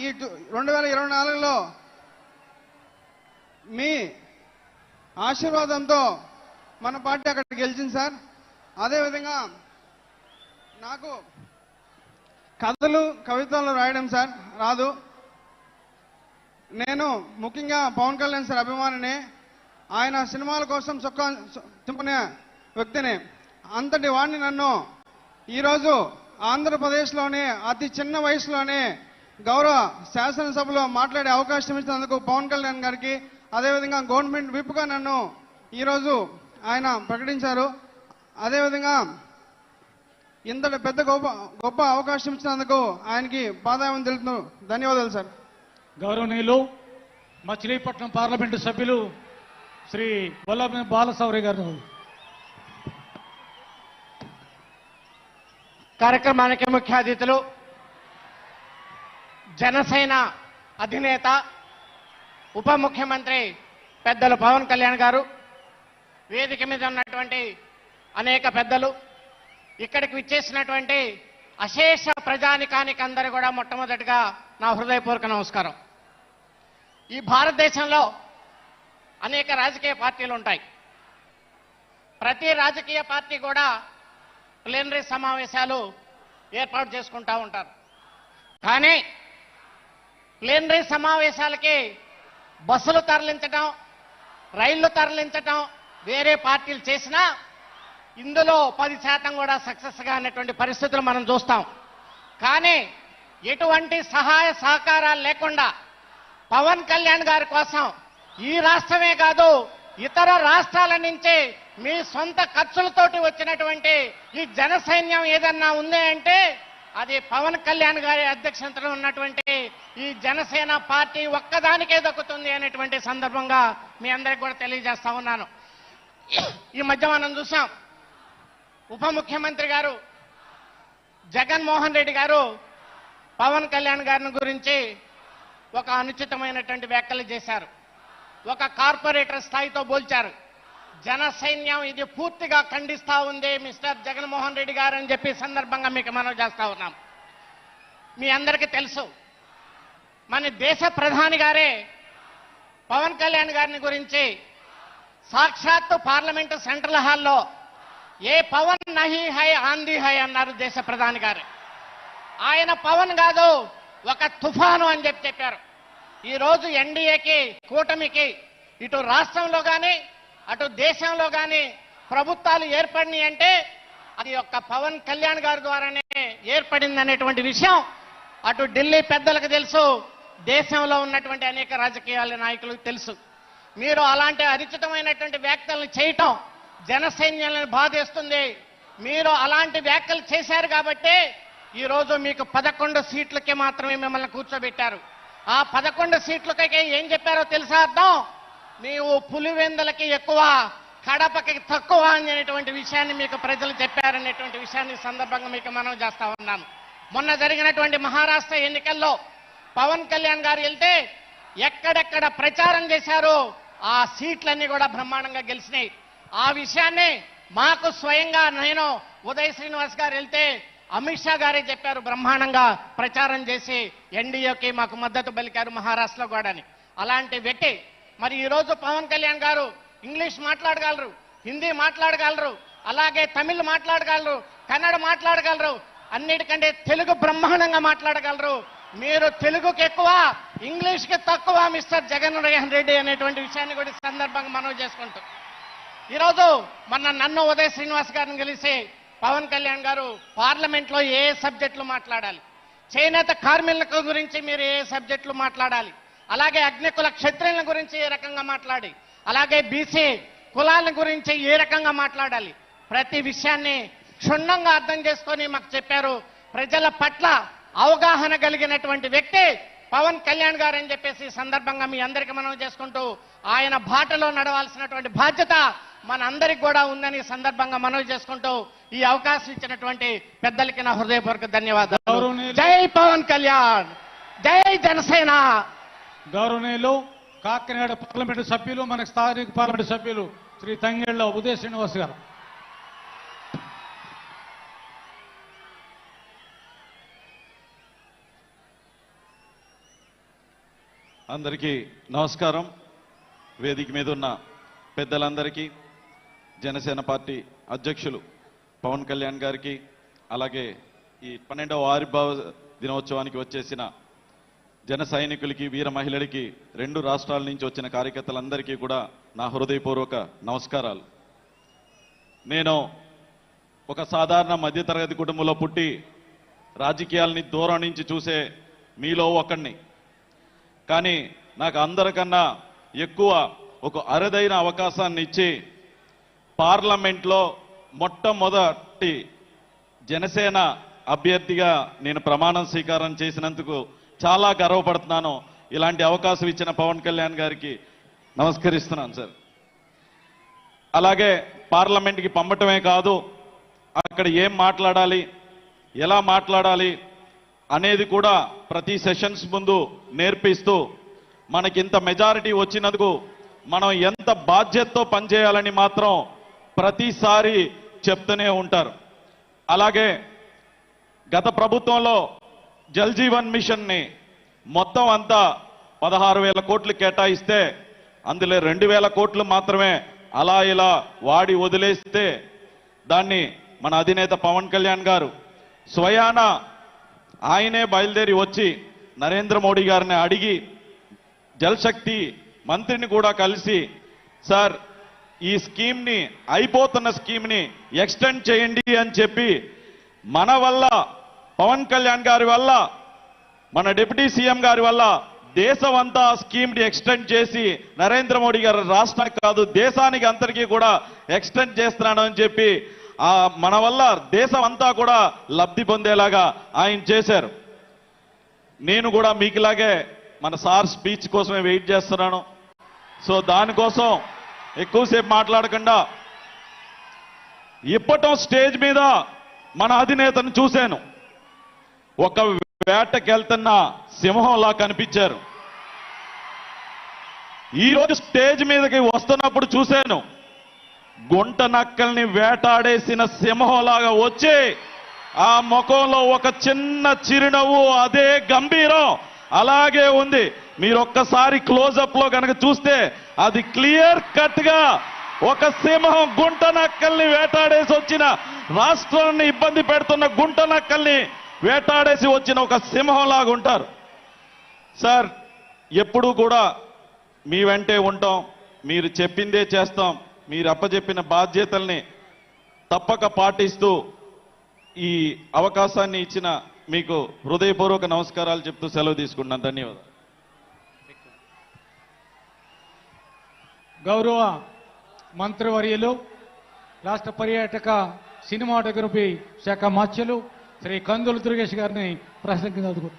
ఈ 2024లో మీ ఆశీర్వాదంతో మన పార్టీ అక్కడ గెలిచింది సార్. అదేవిధంగా నాకు కథలు కవితలు రాయడం సార్ రాదు. నేను ముఖ్యంగా పవన్ కళ్యాణ్ సార్ అభిమానిని. ఆయన సినిమాల కోసం చొక్కా తిప్పుకునే వ్యక్తిని. అంతటి వాడిని నన్ను ఈరోజు ఆంధ్రప్రదేశ్లోనే అతి చిన్న వయసులోనే గౌరవ శాసనసభలో మాట్లాడే అవకాశం ఇచ్చినందుకు పవన్ కళ్యాణ్ గారికి, అదేవిధంగా గవర్నమెంట్ విప్గా నన్ను ఈరోజు ఆయన ప్రకటించారు. అదేవిధంగా ఇంతటి పెద్ద గొప్ప అవకాశం ఇచ్చినందుకు ఆయనకి పాదాయం తెలుపుతూ ధన్యవాదాలు సార్. గౌరవనీయులు మచిలీపట్నం పార్లమెంటు సభ్యులు శ్రీ వల్లభనేని బాలశౌరి గారు కార్యక్రమానికి ముఖ్య అతిథులు, జనసేన అధినేత ఉప ముఖ్యమంత్రి పెద్దలు పవన్ కళ్యాణ్ గారు, వేదిక మీద ఉన్నటువంటి అనేక పెద్దలు, ఇక్కడికి విచ్చేసినటువంటి అశేష ప్రజానికానికి అందరూ కూడా మొట్టమొదటిగా నా హృదయపూర్వక నమస్కారం. ఈ భారతదేశంలో అనేక రాజకీయ పార్టీలు ఉంటాయి. ప్రతి రాజకీయ పార్టీ కూడా ప్లీనరీ సమావేశాలు ఏర్పాటు చేసుకుంటూ ఉంటారు. కానీ ప్లీనరీ సమావేశాలకి బస్సులు తరలించడం, రైళ్లు తరలించడం వేరే పార్టీలు చేసినా ఇందులో 10% కూడా సక్సెస్ కానటువంటి పరిస్థితులు మనం చూస్తాం. కానీ ఎటువంటి సహాయ సహకారాలు లేకుండా పవన్ కళ్యాణ్ గారి కోసం ఈ రాష్ట్రమే కాదు ఇతర రాష్ట్రాల నుంచి మీ సొంత ఖర్చులతోటి వచ్చినటువంటి ఈ జన సైన్యం ఏదన్నా ఉంది అంటే అది పవన్ కళ్యాణ్ గారి అధ్యక్షతలో ఉన్నటువంటి ఈ జనసేన పార్టీ ఒక్కదానికే దక్కుతుంది అనేటువంటి సందర్భంగా మీ అందరికి కూడా తెలియజేస్తా ఉన్నాను. ఈ మధ్య మనం చూసాం, ఉప ముఖ్యమంత్రి గారు జగన్మోహన్ రెడ్డి గారు పవన్ కళ్యాణ్ గారిని గురించి ఒక అనుచితమైనటువంటి వ్యాఖ్యలు చేశారు. ఒక కార్పొరేటర్ స్థాయితో పోల్చారు. జన సైన్యం ఇది పూర్తిగా ఖండిస్తా ఉంది మిస్టర్ జగన్మోహన్ రెడ్డి గారు అని చెప్పి సందర్భంగా మీకు మనవి చేస్తా ఉన్నాం. మీ అందరికీ తెలుసు, మన దేశ ప్రధాని గారే పవన్ కళ్యాణ్ గారిని గురించి సాక్షాత్తు పార్లమెంటు సెంట్రల్ హాల్లో ఏ పవన్ నహీ హై ఆంధీ హై అన్నారు దేశ ప్రధాని గారు. ఆయన పవన్ కాదు, ఒక తుఫాను అని చెప్పారు. ఈరోజు ఎన్డీఏకి, కూటమికి ఇటు రాష్ట్రంలో కానీ అటు దేశంలో కానీ ప్రభుత్వాలు ఏర్పడినాయి అంటే అది ఒక్క పవన్ కళ్యాణ్ గారి ద్వారానే ఏర్పడింది అనేటువంటి విషయం అటు ఢిల్లీ పెద్దలకు తెలుసు, దేశంలో ఉన్నటువంటి అనేక రాజకీయాల నాయకులకు తెలుసు. మీరు అలాంటి అరిచితమైనటువంటి వ్యాఖ్యలను చేయటం జనసైన్యాలను బాధేస్తుంది. మీరు అలాంటి వ్యాఖ్యలు చేశారు కాబట్టి ఈరోజు మీకు 11 సీట్లకే మాత్రమే మిమ్మల్ని కూర్చోబెట్టారు. ఆ 11 సీట్లకే ఏం చెప్పారో తెలుసా అర్థం? నీవు పులివెందులకి ఎక్కువ, కడపకి తక్కువ అనేటువంటి విషయాన్ని మీకు ప్రజలు చెప్పారనేటువంటి విషయాన్ని సందర్భంగా మీకు మనం చేస్తా ఉన్నాను. మొన్న జరిగినటువంటి మహారాష్ట్ర ఎన్నికల్లో పవన్ కళ్యాణ్ గారు వెళ్తే ఎక్కడెక్కడ ప్రచారం చేశారో ఆ సీట్లన్నీ కూడా బ్రహ్మాండంగా గెలిచినాయి. ఆ విషయాన్ని మాకు స్వయంగా నేను ఉదయ్ శ్రీనివాస్ గారు వెళ్తే అమిత్ షా గారే చెప్పారు, బ్రహ్మాండంగా ప్రచారం చేసి ఎన్డీఏకి మాకు మద్దతు పలికారు మహారాష్ట్రలో కూడా. అలాంటి వ్యక్తి మరి ఈరోజు పవన్ కళ్యాణ్ గారు ఇంగ్లీష్ మాట్లాడగలరు, హిందీ మాట్లాడగలరు, అలాగే తమిళ్ మాట్లాడగలరు, కన్నడ మాట్లాడగలరు, అన్నిటికంటే తెలుగు బ్రహ్మాండంగా మాట్లాడగలరు. మీరు తెలుగుకి ఎక్కువ, ఇంగ్లీష్కి తక్కువ మిస్టర్ జగన్మోహన్ రెడ్డి అనేటువంటి విషయాన్ని కూడా సందర్భంగా మనం చేసుకుంటాం. ఈరోజు నన్ను ఉదయ్ శ్రీనివాస్ గారిని కలిసి పవన్ కళ్యాణ్ గారు పార్లమెంట్లో ఏ సబ్జెక్టులు మాట్లాడాలి, చేనేత కార్మికుల గురించి మీరు ఏ సబ్జెక్టులు మాట్లాడాలి, అలాగే అగ్నికుల క్షత్రియుల గురించి ఏ రకంగా మాట్లాడి, అలాగే బీసీ కులాల గురించి ఏ రకంగా మాట్లాడాలి, ప్రతి విషయాన్ని క్షుణ్ణంగా అర్థం చేసుకొని మాకు చెప్పారు. ప్రజల పట్ల అవగాహన కలిగినటువంటి వ్యక్తి పవన్ కళ్యాణ్ గారు అని చెప్పేసి సందర్భంగా మీ అందరికీ మనం చేసుకుంటూ ఆయన బాటలో నడవాల్సినటువంటి బాధ్యత మన అందరికి కూడా ఉందని సందర్భంగా మనవి చేసుకుంటూ ఈ అవకాశం ఇచ్చినటువంటి పెద్దలకి నా హృదయపూర్వక ధన్యవాదాలు. జై పవన్ కళ్యాణ్, జై జనసేన. గౌరవనీయులు కాకినాడ పార్లమెంటు సభ్యులు, మన స్థానిక పార్లమెంటు సభ్యులు శ్రీ తంగేళ్ల ఉదయ్ శ్రీనివాస్ గారు. అందరికీ నమస్కారం. వేదిక మీద ఉన్న పెద్దలందరికీ, జనసేన పార్టీ అధ్యక్షులు పవన్ కళ్యాణ్ గారికి, అలాగే ఈ 12వ ఆవిర్భావ దినోత్సవానికి వచ్చేసిన జన సైనికులకి, వీర మహిళలకి, 2 రాష్ట్రాల నుంచి వచ్చిన కార్యకర్తలందరికీ కూడా నా హృదయపూర్వక నమస్కారాలు. నేను ఒక సాధారణ మధ్యతరగతి కుటుంబంలో పుట్టి రాజకీయాలని దూరం నుంచి చూసే మీలో ఒకడిని. కానీ నాకు అందరికన్నా ఎక్కువ ఒక అరుదైన అవకాశాన్ని ఇచ్చి పార్లమెంట్లో మొట్టమొదటి జనసేన అభ్యర్థిగా నేను ప్రమాణం స్వీకారం చేసినందుకు చాలా గర్వపడుతున్నాను. ఇలాంటి అవకాశం ఇచ్చిన పవన్ కళ్యాణ్ గారికి నమస్కరిస్తున్నాను సార్. అలాగే పార్లమెంట్కి పంపటమే కాదు, అక్కడ ఏం మాట్లాడాలి, ఎలా మాట్లాడాలి అనేది కూడా ప్రతి సెషన్స్ ముందు నేర్పిస్తూ మనకింత మెజారిటీ వచ్చినందుకు మనం ఎంత బాధ్యతతో పనిచేయాలని మాత్రం ప్రతిసారి చెప్తూనే ఉంటారు. అలాగే గత ప్రభుత్వంలో జల్ జీవన్ మిషన్ని మొత్తం అంతా 16,000 కోట్లు కేటాయిస్తే అందులో 2,000 కోట్లు మాత్రమే అలా ఇలా వాడి వదిలేస్తే దాన్ని మన అధినేత పవన్ కళ్యాణ్ గారు స్వయాన ఆయనే బయలుదేరి వచ్చి నరేంద్ర మోడీ గారిని అడిగి జల్ శక్తి మంత్రిని కూడా కలిసి, సార్ ఈ స్కీమ్ని, అయిపోతున్న స్కీమ్ని ఎక్స్టెండ్ చేయండి అని చెప్పి మన వల్ల, పవన్ కళ్యాణ్ గారి వల్ల, మన డిప్యూటీ సీఎం గారి వల్ల దేశం అంతా స్కీమ్ని ఎక్స్టెండ్ చేసి నరేంద్ర మోడీ గారు రాష్ట్రానికి కాదు దేశానికి అందరికీ కూడా ఎక్స్టెండ్ చేస్తున్నాను అని చెప్పి మన వల్ల దేశం అంతా కూడా లబ్ధి పొందేలాగా ఆయన చేశారు. నేను కూడా మీకులాగే మన సార్ స్పీచ్ కోసమే వెయిట్ చేస్తున్నాను. సో దానికోసం ఎక్కువసేపు మాట్లాడకుండా ఇప్పటం స్టేజ్ మీద మన అధినేతను చూశాను. ఒక వేటకెళ్తున్న సింహంలా కనిపించారు. ఈరోజు స్టేజ్ మీదకి వస్తున్నప్పుడు చూశాను, గుంట నక్కల్ని వేటాడేసిన సింహంలాగా వచ్చి ఆ ముఖంలో ఒక చిన్న చిరునవ్వు, అదే గంభీరం అలాగే ఉంది. మీరు ఒక్కసారి క్లోజప్ లో కనుక చూస్తే అది క్లియర్ కట్ గా ఒక సింహం గుంట నక్కల్ని వేటాడేసి వచ్చిన, రాష్ట్రాన్ని ఇబ్బంది పెడుతున్న గుంట నక్కల్ని వేటాడేసి వచ్చిన ఒక సింహంలాగా ఉంటారు. సార్ ఎప్పుడూ కూడా మీ వెంటే ఉంటాం, మీరు చెప్పిందే చేస్తాం, మీరు అప్పచెప్పిన బాధ్యతల్ని తప్పక పాటిస్తూ ఈ అవకాశాన్ని ఇచ్చిన మీకు హృదయపూర్వక నమస్కారాలు చెప్తూ సెలవు తీసుకుంటున్నాను. ధన్యవాదాలు. గౌరవ మంత్రివర్యులు, రాష్ట్ర పర్యాటక సినిమాటోగ్రఫీ శాఖ మార్చులు శ్రీ కందుల దుర్గేష్ గారిని ప్రసంగించారు.